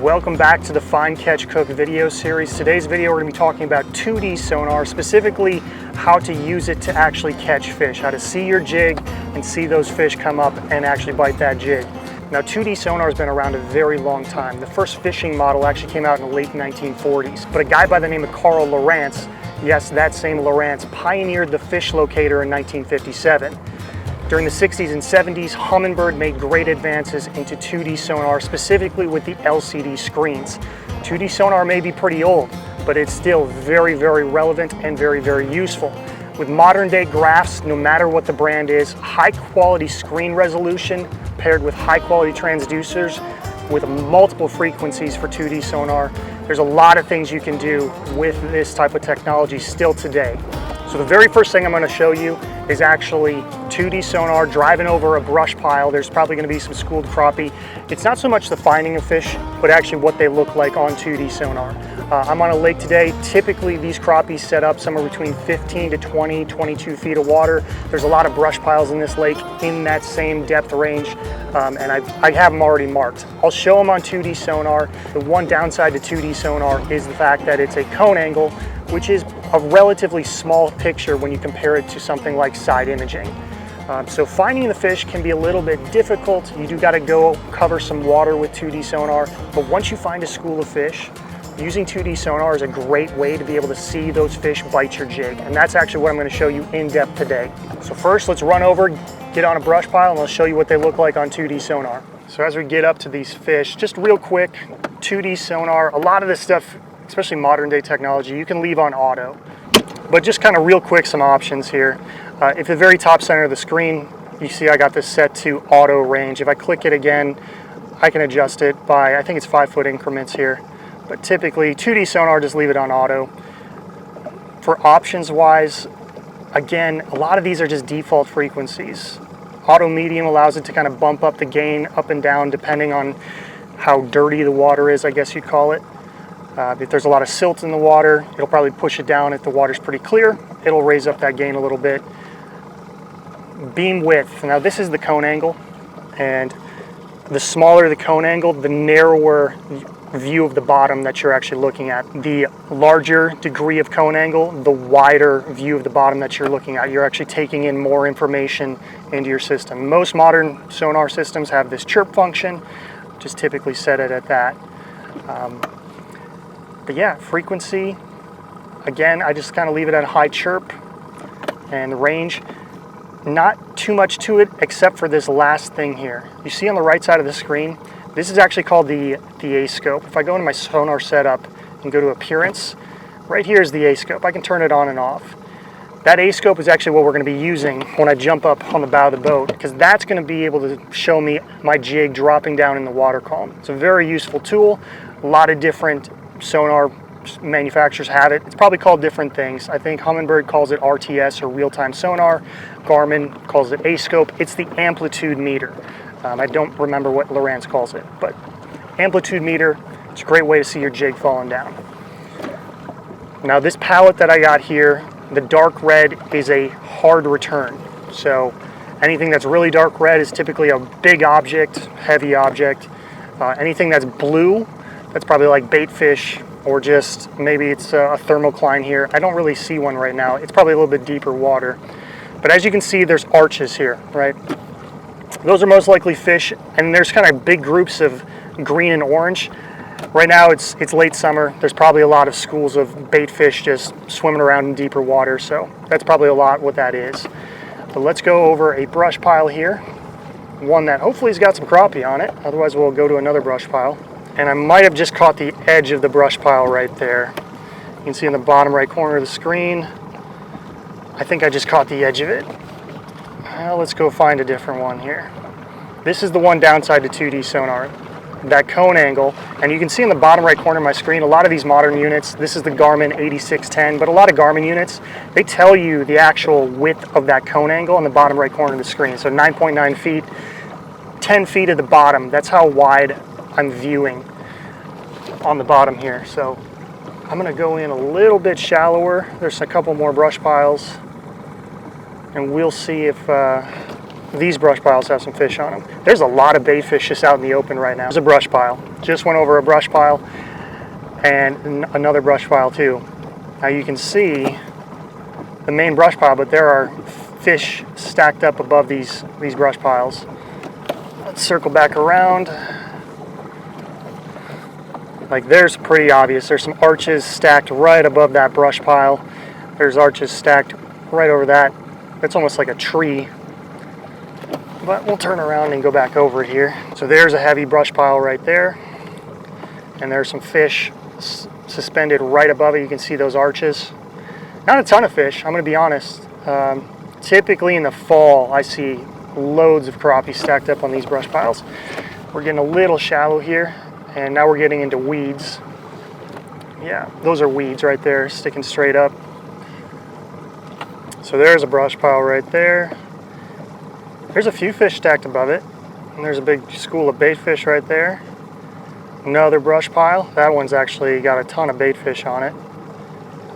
Welcome back to the Find, Catch, Cook video series. Today's video we're going to be talking about 2D sonar, specifically how to use it to actually catch fish, how to see your jig and see those fish come up and actually bite that jig. Now 2D sonar has been around a very long time. The first fishing model actually came out in the late 1940s, but a guy by the name of Carl Lowrance, yes, that same Lowrance, pioneered the fish locator in 1957. During the 60s and 70s, Humminbird made great advances into 2D sonar, specifically with the LCD screens. 2D sonar may be pretty old, but it's still very, very relevant and very, very useful. With modern day graphs, no matter what the brand is, high quality screen resolution paired with high quality transducers with multiple frequencies for 2D sonar, there's a lot of things you can do with this type of technology still today. So the very first thing I'm going to show you is actually 2D sonar driving over a brush pile. There's probably going to be some schooled crappie. It's not so much the finding of fish, but actually what they look like on 2D sonar. I'm on a lake today. Typically these crappies set up somewhere between 15 to 20, 22 feet of water. There's a lot of brush piles in this lake in that same depth range, and I have them already marked. I'll show them on 2D sonar. The one downside to 2D sonar is the fact that it's a cone angle, which is a relatively small picture when you compare it to something like side imaging. So finding the fish can be a little bit difficult. You do got to go cover some water with 2D sonar, but once you find a school of fish, using 2D sonar is a great way to be able to see those fish bite your jig, and that's actually what I'm going to show you in depth today. So first, let's run over, get on a brush pile, and I'll show you what they look like on 2D sonar. So as we get up to these fish, just real quick, 2D sonar, a lot of this stuff, especially modern day technology, you can leave on auto. But just kind of real quick, some options here. If the very top center of the screen, you see I got this set to auto range. If I click it again, I can adjust it by, I think it's 5-foot increments here. But typically 2D sonar, just leave it on auto. For options wise, again, a lot of these are just default frequencies. Auto medium allows it to kind of bump up the gain up and down depending on how dirty the water is, I guess you'd call it. If there's a lot of silt in the water, it'll probably push it down. If the water's pretty clear, it'll raise up that gain a little bit. Beam width, now this is the cone angle, and the smaller the cone angle, the narrower view of the bottom that you're actually looking at. The larger degree of cone angle, the wider view of the bottom that you're looking at. You're actually taking in more information into your system. Most modern sonar systems have this chirp function, just typically set it at that. But yeah, frequency, again, I just kind of leave it at a high chirp, and range, not too much to it except for this last thing here. You see on the right side of the screen, this is actually called the A-scope. If I go into my sonar setup and go to appearance, right here is the A-scope. I can turn it on and off. That A-scope is actually what we're going to be using when I jump up on the bow of the boat, because that's going to be able to show me my jig dropping down in the water column. It's a very useful tool. A lot of different sonar manufacturers have it. It's probably called different things. I think Humminbird calls it RTS, or real-time sonar. Garmin calls it A-scope. It's the amplitude meter. I don't remember what Lowrance calls it, but amplitude meter, it's a great way to see your jig falling down. Now this palette that I got here, the dark red is a hard return. So anything that's really dark red is typically a big object, heavy object. Anything that's blue, that's probably like bait fish, or just maybe it's a thermocline here. I don't really see one right now. It's probably a little bit deeper water. But as you can see, there's arches here, right? Those are most likely fish, and there's kind of big groups of green and orange. Right now it's late summer. There's probably a lot of schools of bait fish just swimming around in deeper water, so that's probably a lot what that is. But let's go over a brush pile here. One that hopefully has got some crappie on it, otherwise we'll go to another brush pile. And I might have just caught the edge of the brush pile right there. You can see in the bottom right corner of the screen, I think I just caught the edge of it. Well, let's go find a different one here. This is the one downside to 2D sonar, that cone angle. And you can see in the bottom right corner of my screen, a lot of these modern units, this is the Garmin 8610, but a lot of Garmin units, they tell you the actual width of that cone angle on the bottom right corner of the screen. So 9.9 feet, 10 feet at the bottom, that's how wide I'm viewing on the bottom here. So I'm gonna go in a little bit shallower. There's a couple more brush piles, and we'll see if these brush piles have some fish on them. There's a lot of bait fish just out in the open right now. There's a brush pile. Just went over a brush pile and another brush pile too. Now you can see the main brush pile, but there are fish stacked up above these brush piles. Let's circle back around. Like, there's pretty obvious. There's some arches stacked right above that brush pile. There's arches stacked right over that. It's almost like a tree. But we'll turn around and go back over here. So there's a heavy brush pile right there. And there's some fish suspended right above it. You can see those arches. Not a ton of fish, I'm gonna be honest. Typically in the fall, I see loads of crappie stacked up on these brush piles. We're getting a little shallow here, and now we're getting into weeds. Yeah, those are weeds right there, sticking straight up. So there's a brush pile right there. There's a few fish stacked above it, and there's a big school of bait fish right there. Another brush pile. That one's actually got a ton of bait fish on it.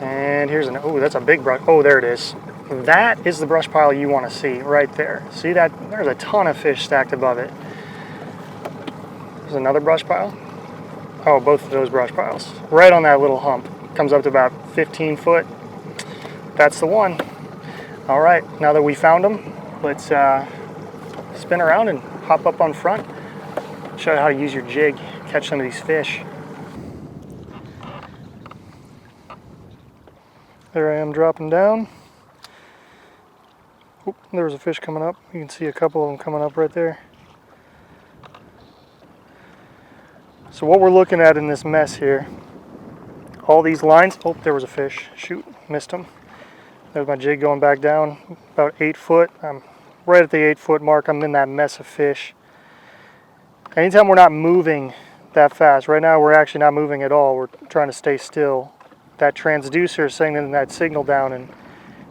And here's oh, that's a big brush. Oh, there it is. That is the brush pile you want to see right there. See that? There's a ton of fish stacked above it. There's another brush pile. Oh, both of those brush piles. Right on that little hump. Comes up to about 15 foot. That's the one. All right, now that we found them, let's spin around and hop up on front. Show you how to use your jig, catch some of these fish. There I am dropping down. Oop, there was a fish coming up. You can see a couple of them coming up right there. So what we're looking at in this mess here, all these lines, oh, there was a fish. Shoot, missed him. There's my jig going back down, about 8 foot. I'm right at the 8 foot mark. I'm in that mess of fish. Anytime we're not moving that fast, right now we're actually not moving at all. We're trying to stay still. That transducer is sending that signal down, and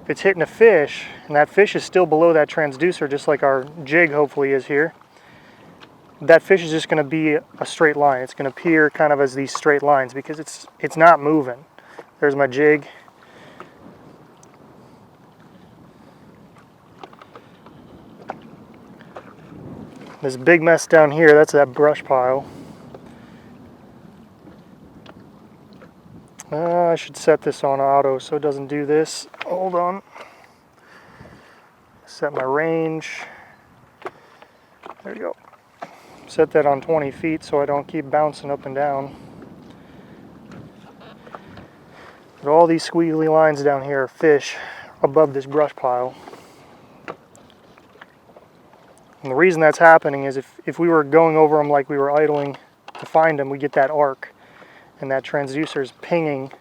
if it's hitting a fish, and that fish is still below that transducer, just like our jig hopefully is here, that fish is just going to be a straight line. It's going to appear kind of as these straight lines because it's not moving. There's my jig. This big mess down here, that's that brush pile. I should set this on auto so it doesn't do this. Hold on. Set my range. There you go. Set that on 20 feet so I don't keep bouncing up and down. But all these squiggly lines down here are fish above this brush pile. And the reason that's happening is if we were going over them like we were idling to find them, we get that arc. And that transducer is pinging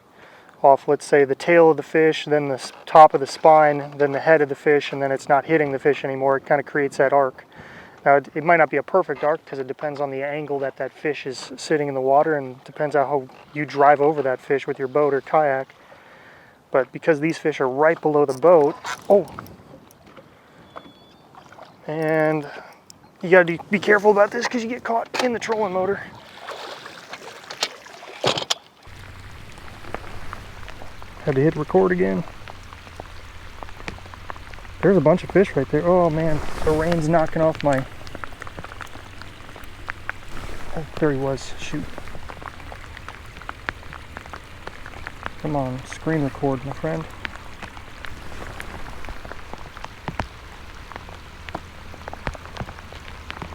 off, let's say, the tail of the fish, then the top of the spine, then the head of the fish, and then it's not hitting the fish anymore. It kind of creates that arc. Now, it might not be a perfect arc because it depends on the angle that that fish is sitting in the water, and depends on how you drive over that fish with your boat or kayak. But because these fish are right below the boat, oh, and you got to be careful about this because you get caught in the trolling motor. Had to hit record again. There's a bunch of fish right there. Oh man, the rain's knocking off my... Oh, there he was. Shoot. Come on, screen record, my friend.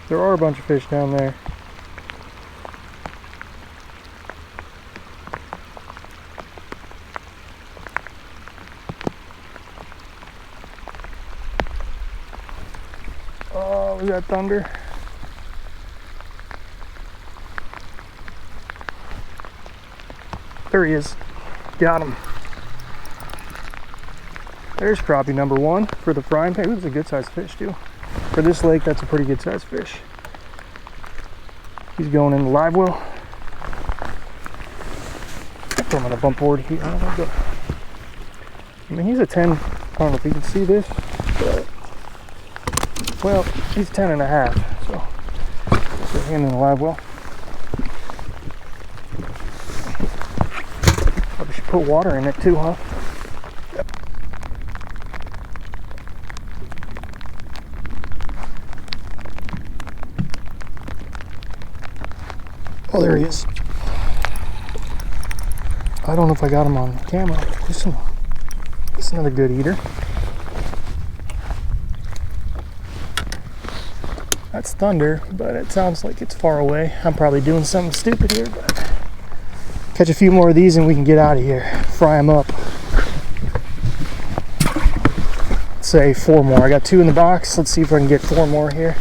There are a bunch of fish down there. Oh, was that thunder? There he is. Got him. There's crappie number one for the frying pan. It was a good sized fish too. For this lake, that's a pretty good sized fish. He's going in the live well. I'm gonna bump board here. I mean, he's a 10. I don't know if you can see this, but well, he's 10 and a half. So put him in the live well. Probably should put water in it too, huh? Oh, there he he is. I don't know if I got him on camera. This is another good eater. That's thunder, but it sounds like it's far away. I'm probably doing something stupid here, but catch a few more of these and we can get out of here. Fry them up. Let's say 4 more. I got 2 in the box. Let's see if I can get 4 more here.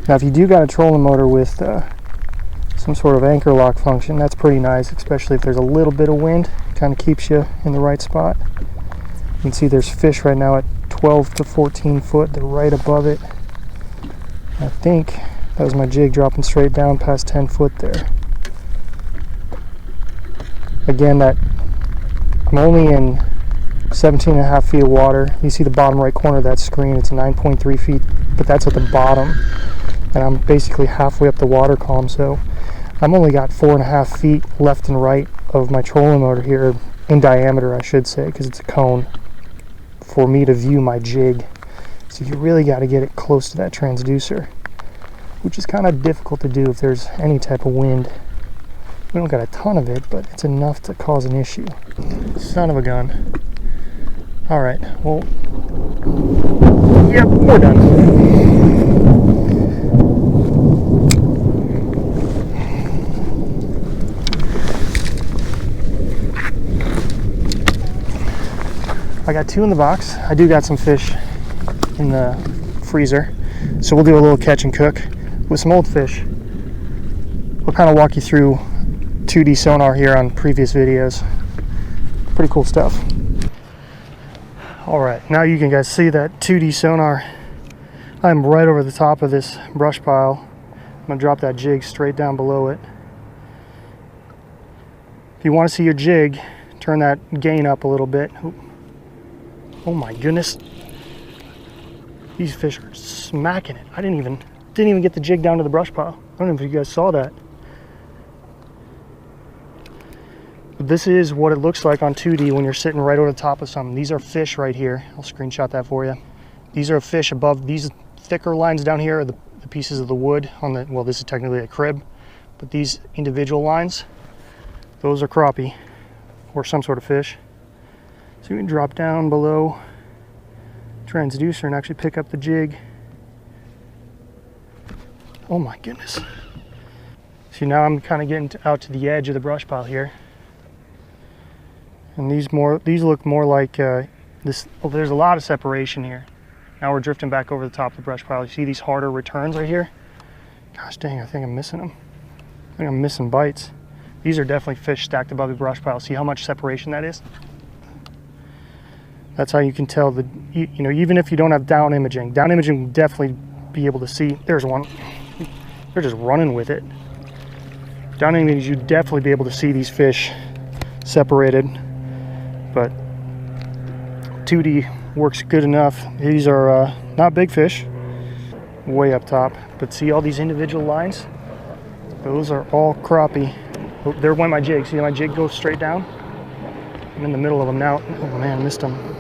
Now, if you do got a trolling motor with some sort of anchor lock function, that's pretty nice, especially if there's a little bit of wind. Kind of keeps you in the right spot. You can see there's fish right now at 12 to 14 foot. They're right above it. I think that was my jig dropping straight down past 10 foot there. Again, I'm only in 17.5 feet of water. You see the bottom right corner of that screen, it's 9.3 feet, but that's at the bottom. And I'm basically halfway up the water column, so I'm only got 4.5 feet left and right of my trolling motor here, in diameter I should say, because it's a cone, for me to view my jig. So you really got to get it close to that transducer, which is kind of difficult to do if there's any type of wind. We don't got a ton of it, but it's enough to cause an issue. Son of a gun. All right, well, yep, we're done. I got 2 in the box. I do got some fish in the freezer, so we'll do a little catch and cook with some old fish. We'll kind of walk you through 2D sonar here on previous videos. Pretty cool stuff. All right, now you can guys see that 2D sonar. I'm right over the top of this brush pile. I'm gonna drop that jig straight down below it. If you want to see your jig, turn that gain up a little bit. Oh my goodness. These fish are smacking it. I didn't even get the jig down to the brush pile. I don't know if you guys saw that. But this is what it looks like on 2D when you're sitting right over the top of something. These are fish right here. I'll screenshot that for you. These are fish above. These thicker lines down here are the pieces of the wood on the, well, this is technically a crib, but these individual lines, those are crappie or some sort of fish. So you can drop down below transducer and actually pick up the jig. Oh my goodness. See, now I'm kind of getting out to the edge of the brush pile here. And these look more like this. Oh, there's a lot of separation here. Now we're drifting back over the top of the brush pile. You see these harder returns right here? Gosh dang, I think I'm missing them. I think I'm missing bites. These are definitely fish stacked above the brush pile. See how much separation that is? That's how you can tell that, you know, even if you don't have down imaging will definitely be able to see. There's one. They're just running with it. Down imaging, you definitely be able to see these fish separated, but 2D works good enough. These are not big fish, way up top, but see all these individual lines? Those are all crappie. Oh, there went my jig. See my jig goes straight down? I'm in the middle of them now. Oh man, missed them.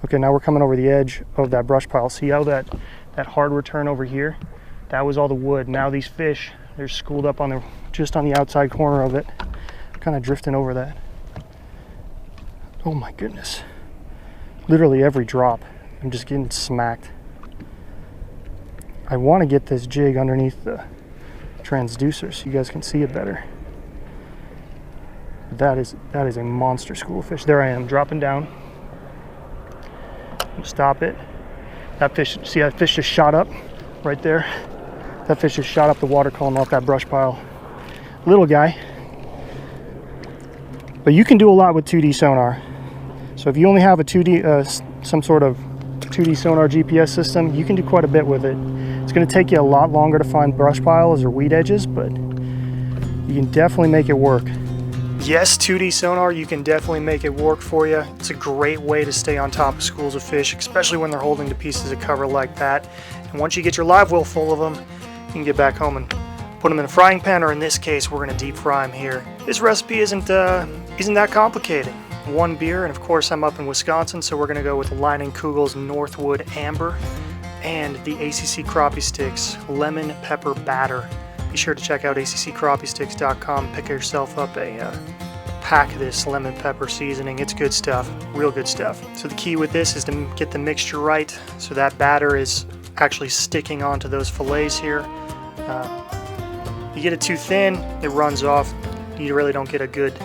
Okay, now we're coming over the edge of that brush pile. See how that hard return over here? That was all the wood. Now these fish, they're schooled up on just on the outside corner of it. Kind of drifting over that. Oh my goodness. Literally every drop, I'm just getting smacked. I want to get this jig underneath the transducer so you guys can see it better. That is a monster school of fish. There I am, dropping down. Stop it. That fish, see that fish just shot up right there? That fish just shot up the water column off that brush pile. Little guy. But you can do a lot with 2D sonar. So if you only have a 2D, some sort of 2D sonar GPS system, you can do quite a bit with it. It's going to take you a lot longer to find brush piles or weed edges, but you can definitely make it work. Yes, 2D sonar, you can definitely make it work for you. It's a great way to stay on top of schools of fish, especially when they're holding to pieces of cover like that. And once you get your live well full of them, you can get back home and put them in a frying pan, or in this case, we're going to deep fry them here. This recipe isn't that complicated. 1 beer, and of course I'm up in Wisconsin, so we're going to go with Line & Kugel's Northwood Amber. and the ACC Crappie Stix Lemon Pepper Batter. Be sure to check out accccrappiesticks.com. Pick yourself up a pack of this lemon pepper seasoning. It's good stuff, real good stuff. So the key with this is to get the mixture right so that batter is actually sticking onto those fillets here. You get it too thin, it runs off. You really don't get a good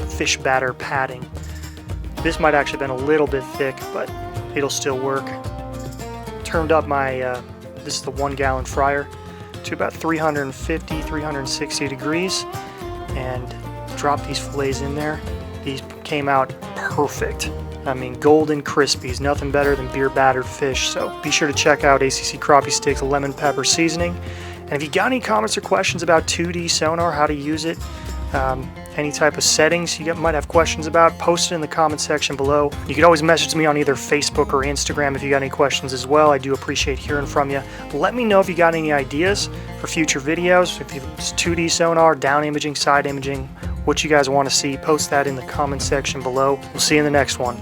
fish batter padding. This might actually have been a little bit thick, but it'll still work. Turned up my, this is the 1 gallon fryer, to about 350, 360 degrees, and drop these fillets in there. These came out perfect. I mean, golden crispies, nothing better than beer battered fish. So be sure to check out ACC Crappie Stix Lemon Pepper Seasoning. And if you got any comments or questions about 2D Sonar, how to use it, any type of settings you might have questions about, post it in the comment section below. You can always message me on either Facebook or Instagram if you got any questions as well. I do appreciate hearing from you. Let me know if you got any ideas for future videos, if it's 2D Sonar, down imaging, side imaging, what you guys want to see. Post that in the comment section below. We'll see you in the next one.